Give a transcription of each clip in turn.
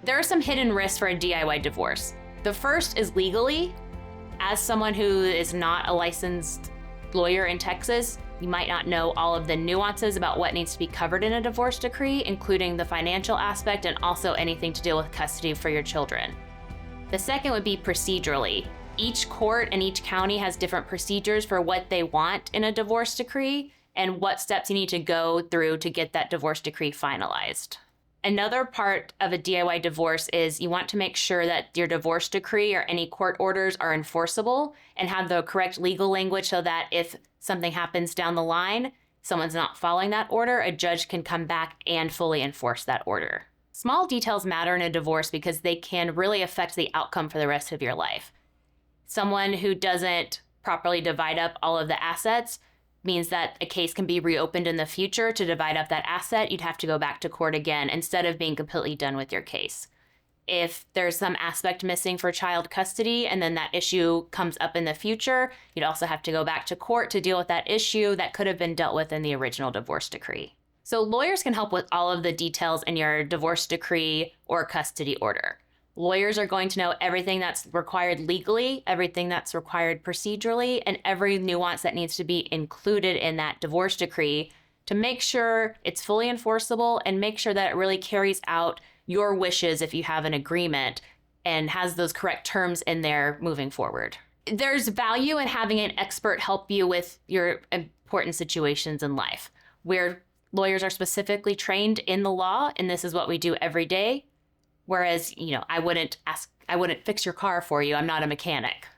There are some hidden risks for a DIY divorce. The first is legally. As someone who is not a licensed lawyer in Texas, you might not know all of the nuances about what needs to be covered in a divorce decree, including the financial aspect and also anything to deal with custody for your children. The second would be procedurally. Each court and each county has different procedures for what they want in a divorce decree and what steps you need to go through to get that divorce decree finalized. Another part of a DIY divorce is you want to make sure that your divorce decree or any court orders are enforceable and have the correct legal language so that if something happens down the line, someone's not following that order, a judge can come back and fully enforce that order. Small details matter in a divorce because they can really affect the outcome for the rest of your life. Someone who doesn't properly divide up all of the assets means that a case can be reopened in the future. To divide up that asset, you'd have to go back to court again instead of being completely done with your case. If there's some aspect missing for child custody and then that issue comes up in the future, you'd also have to go back to court to deal with that issue that could have been dealt with in the original divorce decree. So lawyers can help with all of the details in your divorce decree or custody order. Lawyers are going to know everything that's required legally, everything that's required procedurally, and every nuance that needs to be included in that divorce decree to make sure it's fully enforceable and make sure that it really carries out your wishes if you have an agreement and has those correct terms in there moving forward. There's value in having an expert help you with your important situations in life, where lawyers are specifically trained in the law, and this is what we do every day. Whereas, I wouldn't fix your car for you. I'm not a mechanic.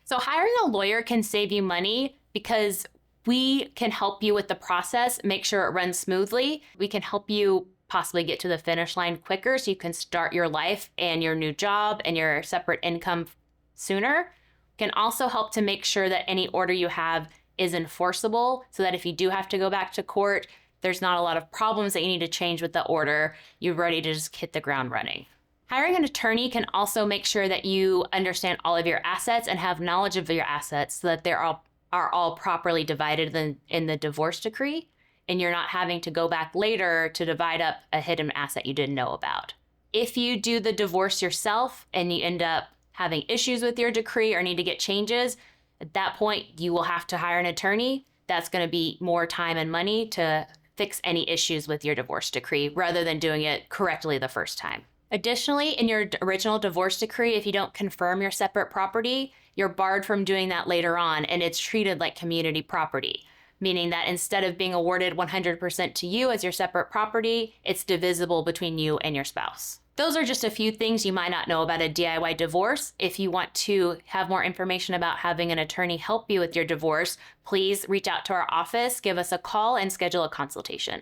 So hiring a lawyer can save you money because we can help you with the process, make sure it runs smoothly. We can help you possibly get to the finish line quicker so you can start your life and your new job and your separate income sooner. Can also help to make sure that any order you have is enforceable so that if you do have to go back to court, there's not a lot of problems that you need to change with the order. You're ready to just hit the ground running. Hiring an attorney can also make sure that you understand all of your assets and have knowledge of your assets so that they are all properly divided in the divorce decree, and you're not having to go back later to divide up a hidden asset you didn't know about. If you do the divorce yourself and you end up having issues with your decree or need to get changes, at that point you will have to hire an attorney. That's going to be more time and money to fix any issues with your divorce decree rather than doing it correctly the first time. Additionally, in your original divorce decree, if you don't confirm your separate property, you're barred from doing that later on, and it's treated like community property, meaning that instead of being awarded 100% to you as your separate property, it's divisible between you and your spouse. Those are just a few things you might not know about a DIY divorce. If you want to have more information about having an attorney help you with your divorce, please reach out to our office, give us a call, and schedule a consultation.